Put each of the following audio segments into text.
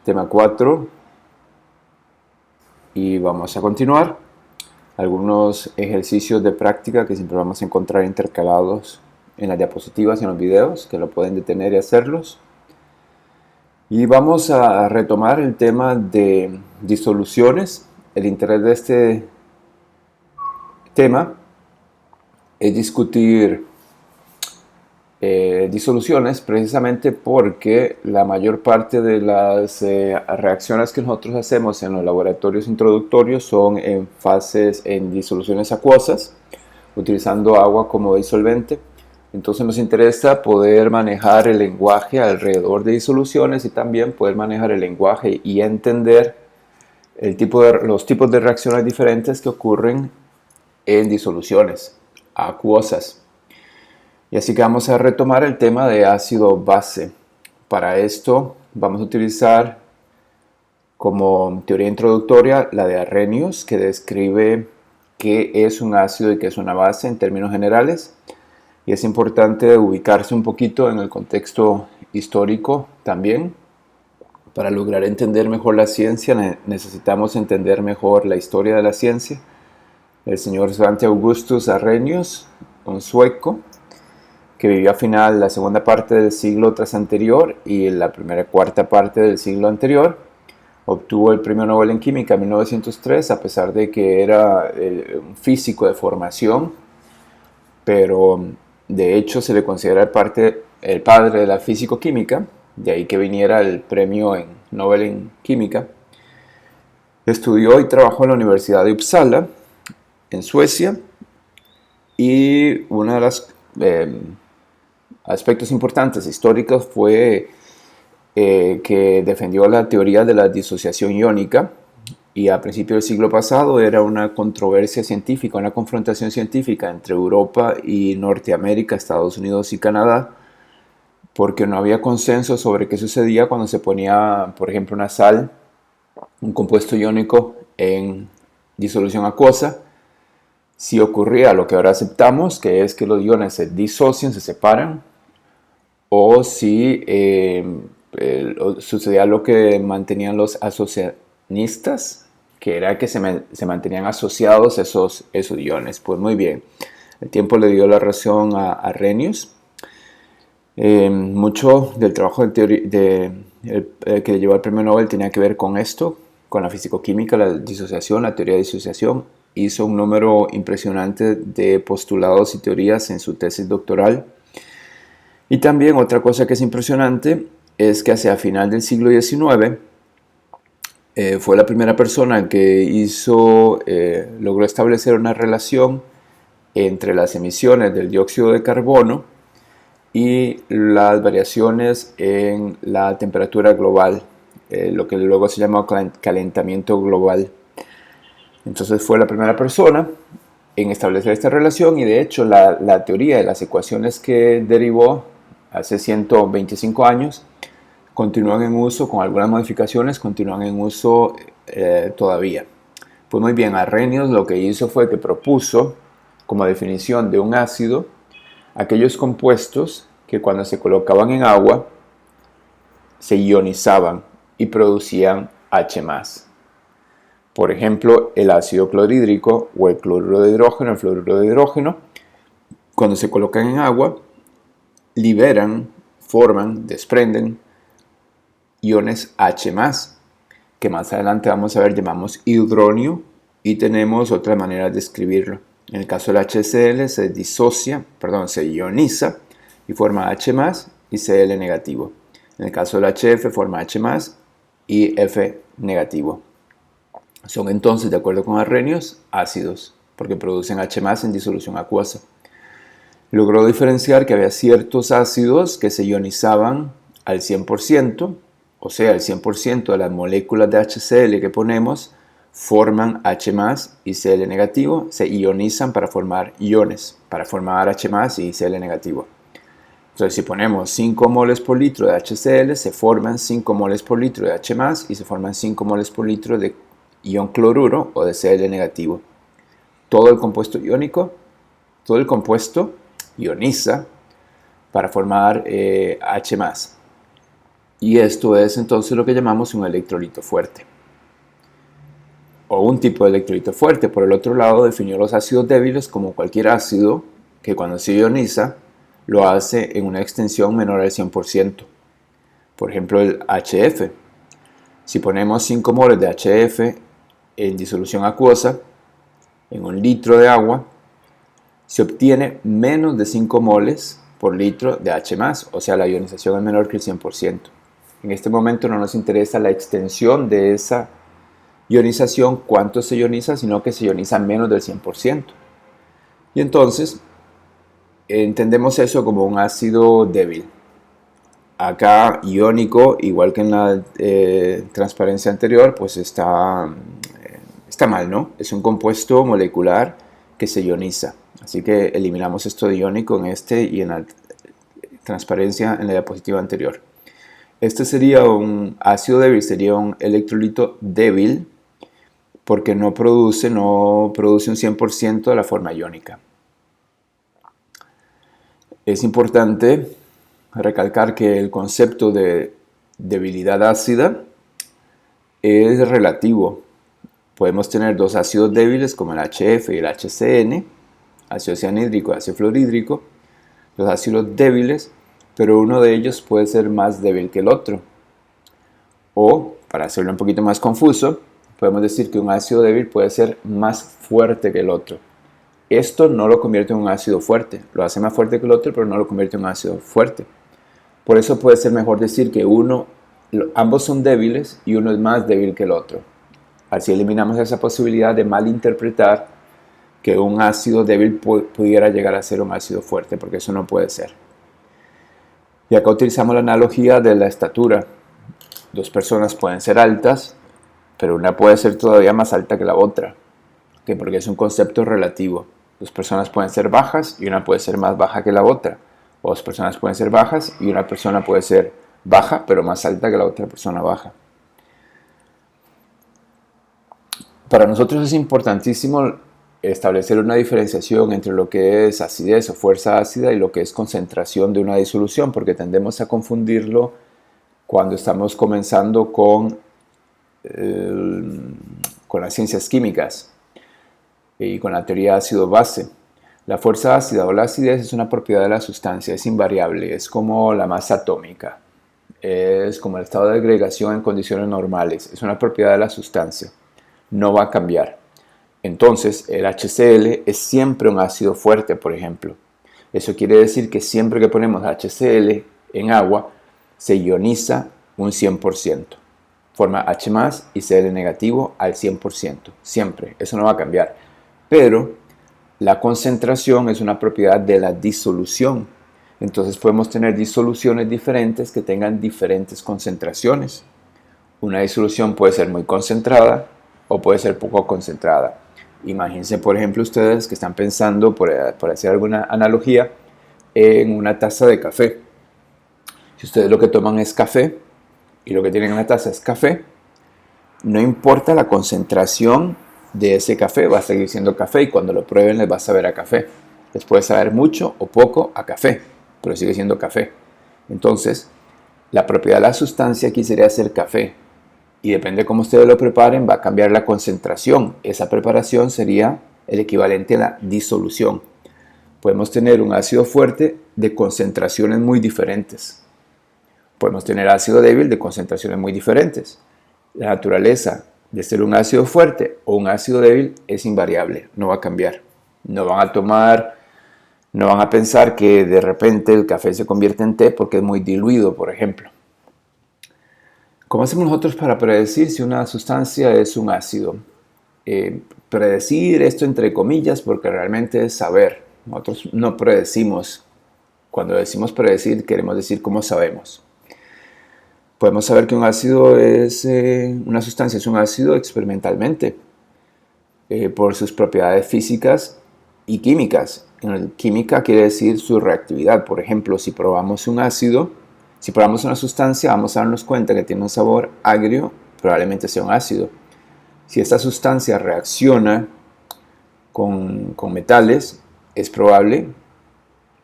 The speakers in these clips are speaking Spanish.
tema 4, y vamos a continuar. Algunos ejercicios de práctica que siempre vamos a encontrar intercalados en las diapositivas y en los videos, que lo pueden detener y hacerlos. Y vamos a retomar el tema de disoluciones. El interés de este tema es discutir disoluciones precisamente porque la mayor parte de las reacciones que nosotros hacemos en los laboratorios introductorios son en disoluciones acuosas, utilizando agua como disolvente. Entonces nos interesa poder manejar el lenguaje alrededor de disoluciones y también poder manejar el lenguaje y entender los tipos de reacciones diferentes que ocurren en disoluciones acuosas. Y así que vamos a retomar el tema de ácido-base. Para esto vamos a utilizar como teoría introductoria la de Arrhenius, que describe qué es un ácido y qué es una base en términos generales. Y es importante ubicarse un poquito en el contexto histórico también. Para lograr entender mejor la ciencia necesitamos entender mejor la historia de la ciencia. El señor Svante Augustus Arrhenius, un sueco, que vivió a final la segunda parte del siglo tras anterior y la primera cuarta parte del siglo anterior. Obtuvo el premio Nobel en Química en 1903, a pesar de que era un físico de formación, pero de hecho se le considera el padre de la físico-química, de ahí que viniera el premio Nobel en Química. Estudió y trabajó en la Universidad de Uppsala, en Suecia, y uno de los aspectos importantes históricos fue que defendió la teoría de la disociación iónica, y a principios del siglo pasado era una controversia científica, una confrontación científica entre Europa y Norteamérica, Estados Unidos y Canadá, porque no había consenso sobre qué sucedía cuando se ponía, por ejemplo, una sal, un compuesto iónico en disolución acuosa. Si ocurría lo que ahora aceptamos, que es que los iones se disocian, se separan, o si sucedía lo que mantenían los asociacionistas, que era que se mantenían asociados esos iones. Pues muy bien, el tiempo le dio la razón a Arrhenius. Mucho del trabajo que llevó el premio Nobel tenía que ver con esto, con la fisicoquímica, la disociación, la teoría de disociación. Hizo un número impresionante de postulados y teorías en su tesis doctoral. Y también otra cosa que es impresionante es que hacia final del siglo XIX fue la primera persona que logró establecer una relación entre las emisiones del dióxido de carbono y las variaciones en la temperatura global, lo que luego se llama calentamiento global. Entonces fue la primera persona en establecer esta relación, y de hecho la teoría de las ecuaciones que derivó hace 125 años continúan en uso, con algunas modificaciones, continúan en uso todavía. Pues muy bien, Arrhenius lo que hizo fue que propuso como definición de un ácido aquellos compuestos que cuando se colocaban en agua se ionizaban y producían H+. Por ejemplo, el ácido clorhídrico o el cloruro de hidrógeno, el fluoruro de hidrógeno, cuando se colocan en agua, desprenden iones H+, que más adelante vamos a ver llamamos hidronio, y tenemos otras maneras de escribirlo. En el caso del HCl se ioniza y forma H+, y Cl negativo. En el caso del HF forma H+, y F negativo. Son entonces, de acuerdo con Arrhenius, ácidos, porque producen H+ en disolución acuosa. Logró diferenciar que había ciertos ácidos que se ionizaban al 100%, o sea, el 100% de las moléculas de HCl que ponemos forman H+ y Cl negativo, se ionizan para formar iones, para formar H+ y Cl negativo. Entonces, si ponemos 5 moles por litro de HCl, se forman 5 moles por litro de H+ y se forman 5 moles por litro de ion cloruro o de Cl negativo. Todo el compuesto ioniza para formar H+. Y esto es entonces lo que llamamos un electrolito fuerte. O un tipo de electrolito fuerte. Por el otro lado, definió los ácidos débiles como cualquier ácido que cuando se ioniza lo hace en una extensión menor al 100%. Por ejemplo, el HF. Si ponemos 5 moles de HF en disolución acuosa, en un litro de agua, se obtiene menos de 5 moles por litro de H+, o sea, la ionización es menor que el 100%. En este momento no nos interesa la extensión de esa ionización, cuánto se ioniza, sino que se ioniza menos del 100%. Y entonces, entendemos eso como un ácido débil. Acá, iónico, igual que en la transparencia anterior, pues está mal, ¿no? Es un compuesto molecular que se ioniza. Así que eliminamos esto de iónico en este y en la transparencia en la diapositiva anterior. Este sería un ácido débil, sería un electrolito débil porque no produce un 100% de la forma iónica. Es importante recalcar que el concepto de debilidad ácida es relativo. Podemos tener dos ácidos débiles como el HF y el HCN, ácido cianhídrico y ácido fluorhídrico, los ácidos débiles, pero uno de ellos puede ser más débil que el otro. O, para hacerlo un poquito más confuso, podemos decir que un ácido débil puede ser más fuerte que el otro. Esto no lo convierte en un ácido fuerte, lo hace más fuerte que el otro, pero no lo convierte en un ácido fuerte. Por eso puede ser mejor decir que ambos son débiles y uno es más débil que el otro. Así eliminamos esa posibilidad de malinterpretar que un ácido débil pudiera llegar a ser un ácido fuerte, porque eso no puede ser. Y acá utilizamos la analogía de la estatura. Dos personas pueden ser altas, pero una puede ser todavía más alta que la otra, porque es un concepto relativo. Dos personas pueden ser bajas y una puede ser más baja que la otra. O dos personas pueden ser bajas y una persona puede ser baja, pero más alta que la otra persona baja. Para nosotros es importantísimo establecer una diferenciación entre lo que es acidez o fuerza ácida y lo que es concentración de una disolución, porque tendemos a confundirlo cuando estamos comenzando con las ciencias químicas y con la teoría ácido-base. La fuerza ácida o la acidez es una propiedad de la sustancia, es invariable, es como la masa atómica, es como el estado de agregación en condiciones normales, es una propiedad de la sustancia, no va a cambiar. Entonces, el HCl es siempre un ácido fuerte, por ejemplo. Eso quiere decir que siempre que ponemos HCl en agua, se ioniza un 100%. Forma H+ y Cl negativo al 100%. Siempre, eso no va a cambiar. Pero la concentración es una propiedad de la disolución. Entonces podemos tener disoluciones diferentes que tengan diferentes concentraciones. Una disolución puede ser muy concentrada o puede ser poco concentrada. Imagínense, por ejemplo, ustedes que están pensando, por hacer alguna analogía, en una taza de café. Si ustedes lo que toman es café y lo que tienen en la taza es café, no importa la concentración de ese café, va a seguir siendo café y cuando lo prueben les va a saber a café. Les puede saber mucho o poco a café, pero sigue siendo café. Entonces, la propiedad de la sustancia aquí sería ser café. Y depende de cómo ustedes lo preparen, va a cambiar la concentración. Esa preparación sería el equivalente a la disolución. Podemos tener un ácido fuerte de concentraciones muy diferentes. Podemos tener ácido débil de concentraciones muy diferentes. La naturaleza de ser un ácido fuerte o un ácido débil es invariable, no va a cambiar. No van a pensar que de repente el café se convierte en té porque es muy diluido, por ejemplo. ¿Cómo hacemos nosotros para predecir si una sustancia es un ácido? Predecir esto entre comillas porque realmente es saber. Nosotros no predecimos. Cuando decimos predecir queremos decir cómo sabemos. Podemos saber que un ácido es una sustancia, es un ácido experimentalmente por sus propiedades físicas y químicas. En química quiere decir su reactividad. Por ejemplo, si probamos un ácido, si probamos una sustancia, vamos a darnos cuenta que tiene un sabor agrio, probablemente sea un ácido. Si esta sustancia reacciona con metales, es probable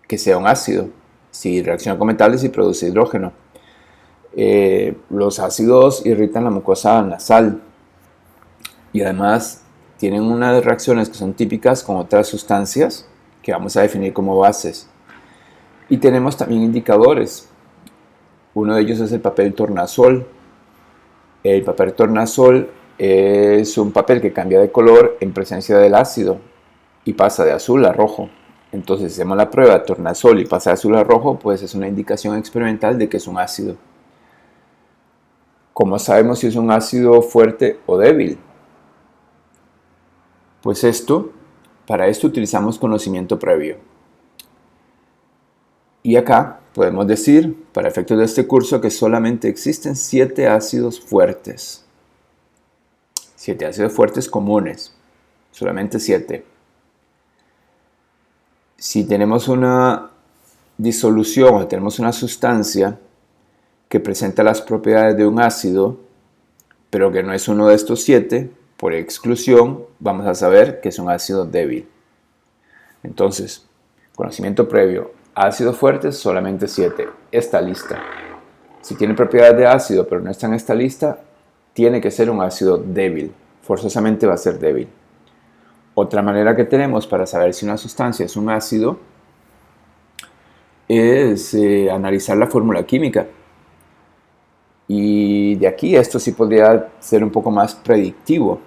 que sea un ácido. Si reacciona con metales y produce hidrógeno. Los ácidos irritan la mucosa nasal y además tienen unas reacciones que son típicas con otras sustancias que vamos a definir como bases. Y tenemos también indicadores. Uno de ellos es el papel tornasol. El papel tornasol es un papel que cambia de color en presencia del ácido y pasa de azul a rojo. Entonces, si hacemos la prueba de tornasol y pasa de azul a rojo, pues es una indicación experimental de que es un ácido. ¿Cómo sabemos si es un ácido fuerte o débil? Pues para esto utilizamos conocimiento previo. Y acá podemos decir, para efectos de este curso, que solamente existen 7 ácidos fuertes. 7 ácidos fuertes comunes, solamente 7. Si tenemos una disolución o tenemos una sustancia que presenta las propiedades de un ácido, pero que no es uno de estos 7, por exclusión vamos a saber que es un ácido débil. Entonces, conocimiento previo, ácidos fuertes solamente 7, esta lista. Si tiene propiedades de ácido pero no está en esta lista, tiene que ser un ácido débil, forzosamente va a ser débil. Otra manera que tenemos para saber si una sustancia es un ácido es analizar la fórmula química. Y de aquí esto sí podría ser un poco más predictivo.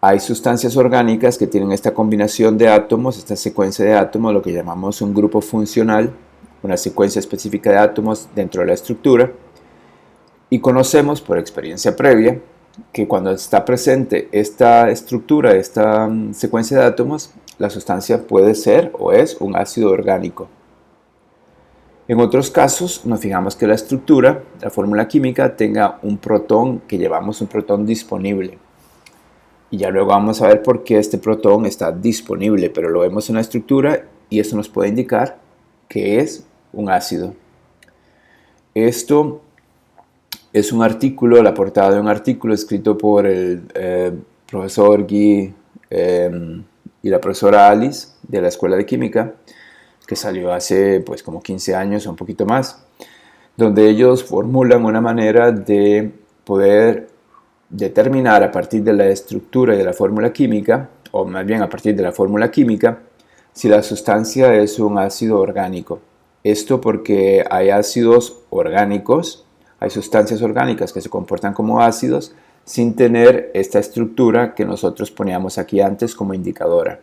Hay sustancias orgánicas que tienen esta combinación de átomos, esta secuencia de átomos, lo que llamamos un grupo funcional, una secuencia específica de átomos dentro de la estructura. Y conocemos por experiencia previa que cuando está presente esta estructura, esta secuencia de átomos, la sustancia puede ser o es un ácido orgánico. En otros casos nos fijamos que la estructura, la fórmula química, tenga un protón, que llevamos un protón disponible. Y ya luego vamos a ver por qué este protón está disponible, pero lo vemos en la estructura y esto nos puede indicar que es un ácido. Esto es un artículo, la portada de un artículo escrito por el profesor Guy y la profesora Alice de la Escuela de Química, que salió hace pues como 15 años o un poquito más, donde ellos formulan una manera de poder determinar a partir de la estructura y de la fórmula química, o más bien a partir de la fórmula química, si la sustancia es un ácido orgánico. Esto porque hay ácidos orgánicos, hay sustancias orgánicas que se comportan como ácidos sin tener esta estructura que nosotros poníamos aquí antes como indicadora.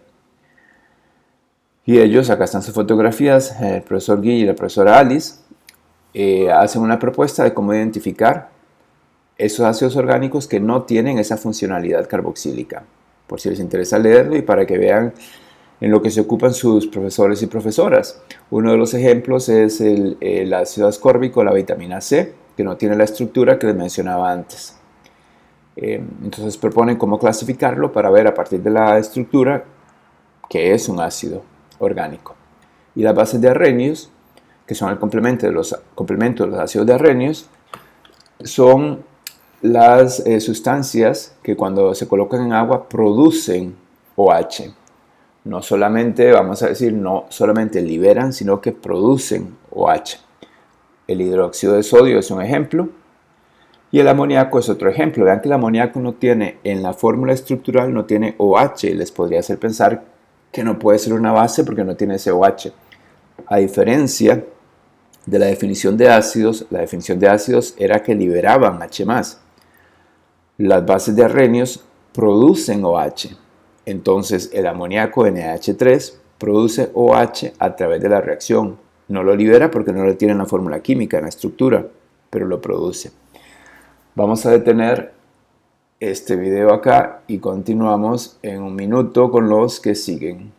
Y ellos, acá están sus fotografías, el profesor Guy y la profesora Alice, hacen una propuesta de cómo identificar esos ácidos orgánicos que no tienen esa funcionalidad carboxílica. Por si les interesa leerlo y para que vean en lo que se ocupan sus profesores y profesoras. Uno de los ejemplos es el ácido ascórbico, la vitamina C, que no tiene la estructura que les mencionaba antes. Entonces proponen cómo clasificarlo para ver a partir de la estructura que es un ácido orgánico. Y las bases de Arrhenius, que son el complemento de los ácidos de Arrhenius, son las sustancias que cuando se colocan en agua producen OH. No solamente, vamos a decir, no solamente liberan, sino que producen OH. El hidróxido de sodio es un ejemplo y el amoníaco es otro ejemplo. Vean que el amoníaco no tiene, en la fórmula estructural no tiene OH. Les podría hacer pensar que no puede ser una base porque no tiene ese OH. A diferencia de la definición de ácidos era que liberaban H+. Las bases de Arrhenius producen OH. Entonces el amoníaco NH3 produce OH a través de la reacción. No lo libera porque no lo tiene en la fórmula química, en la estructura, pero lo produce. Vamos a detener este video acá y continuamos en un minuto con los que siguen.